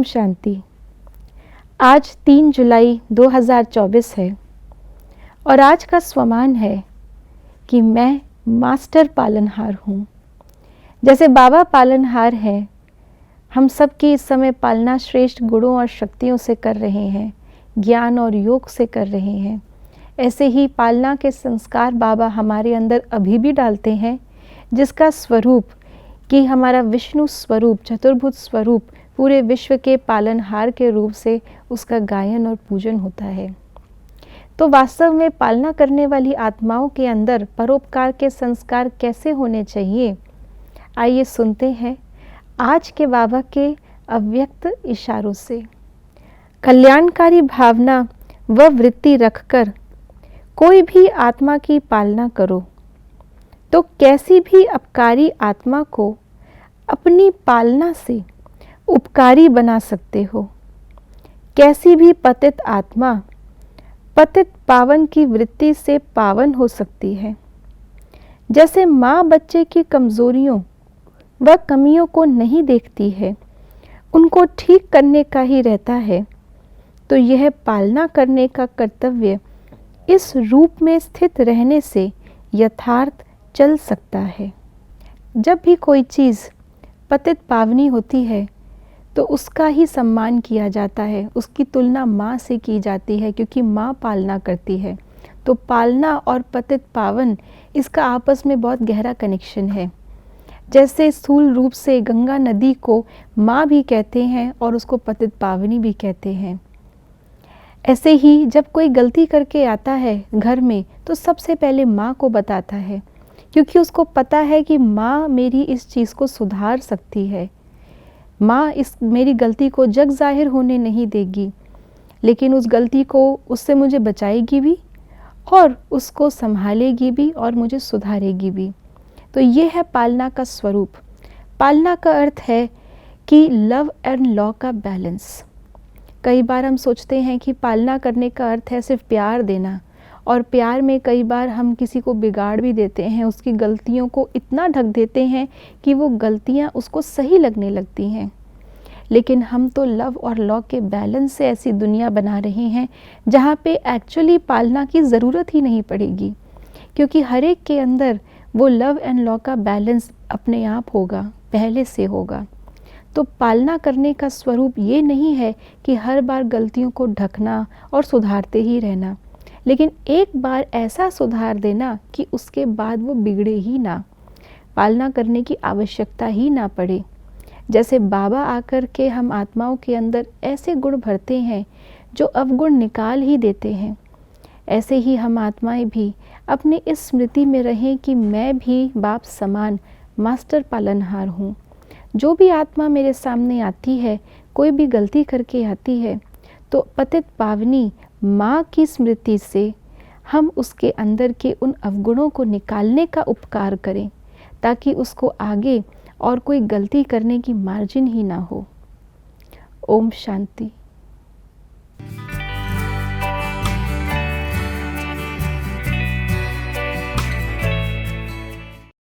ओम शांति। आज 3 जुलाई 2024 है और आज का स्वमान है कि मैं मास्टर पालनहार हूँ। जैसे बाबा पालनहार हैं, हम सब की इस समय पालना श्रेष्ठ गुणों और शक्तियों से कर रहे हैं, ज्ञान और योग से कर रहे हैं। ऐसे ही पालना के संस्कार बाबा हमारे अंदर अभी भी डालते हैं, जिसका स्वरूप कि हमारा विष्णु स्वरूप, चतुर्भुज स्वरूप पूरे विश्व के पालनहार के रूप से उसका गायन और पूजन होता है। तो वास्तव में पालना करने वाली आत्माओं के अंदर परोपकार के संस्कार कैसे होने चाहिए, आइए सुनते हैं आज के बाबा के अव्यक्त इशारों से। कल्याणकारी भावना व वृत्ति रखकर कोई भी आत्मा की पालना करो तो कैसी भी अपकारी आत्मा को अपनी पालना से उपकारी बना सकते हो। कैसी भी पतित आत्मा पतित पावन की वृत्ति से पावन हो सकती है। जैसे माँ बच्चे की कमजोरियों व कमियों को नहीं देखती है, उनको ठीक करने का ही रहता है, तो यह पालना करने का कर्तव्य इस रूप में स्थित रहने से यथार्थ चल सकता है। जब भी कोई चीज़ पतित पावनी होती है तो उसका ही सम्मान किया जाता है, उसकी तुलना माँ से की जाती है, क्योंकि माँ पालना करती है। तो पालना और पतित पावन, इसका आपस में बहुत गहरा कनेक्शन है। जैसे स्थूल रूप से गंगा नदी को माँ भी कहते हैं और उसको पतित पावनी भी कहते हैं, ऐसे ही जब कोई गलती करके आता है घर में तो सबसे पहले माँ को बताता है, क्योंकि उसको पता है कि माँ मेरी इस चीज़ को सुधार सकती है। माँ इस मेरी गलती को जग जाहिर होने नहीं देगी, लेकिन उस गलती को उससे मुझे बचाएगी भी और उसको संभालेगी भी और मुझे सुधारेगी भी। तो ये है पालना का स्वरूप। पालना का अर्थ है कि लव एंड लॉ का बैलेंस। कई बार हम सोचते हैं कि पालना करने का अर्थ है सिर्फ प्यार देना, और प्यार में कई बार हम किसी को बिगाड़ भी देते हैं, उसकी गलतियों को इतना ढक देते हैं कि वो गलतियां उसको सही लगने लगती हैं। लेकिन हम तो लव और लॉ के बैलेंस से ऐसी दुनिया बना रहे हैं जहाँ पे एक्चुअली पालना की ज़रूरत ही नहीं पड़ेगी, क्योंकि हर एक के अंदर वो लव एंड लॉ का बैलेंस अपने आप होगा, पहले से होगा। तो पालना करने का स्वरूप ये नहीं है कि हर बार गलतियों को ढकना और सुधारते ही रहना, लेकिन एक बार ऐसा सुधार देना कि उसके बाद वो बिगड़े ही ना, पालना करने की आवश्यकता ही ना पड़े। जैसे बाबा आकर के हम आत्माओं के अंदर ऐसे गुण भरते हैं जो अवगुण निकाल ही देते हैं, ऐसे ही हम आत्माएं भी अपनी इस स्मृति में रहें कि मैं भी बाप समान मास्टर पालनहार हूँ। जो भी आत्मा मेरे सामने आती है, कोई भी गलती करके आती है, तो पतित पावनी माँ की स्मृति से हम उसके अंदर के उन अवगुणों को निकालने का उपकार करें, ताकि उसको आगे और कोई गलती करने की मार्जिन ही ना हो। ओम शांति।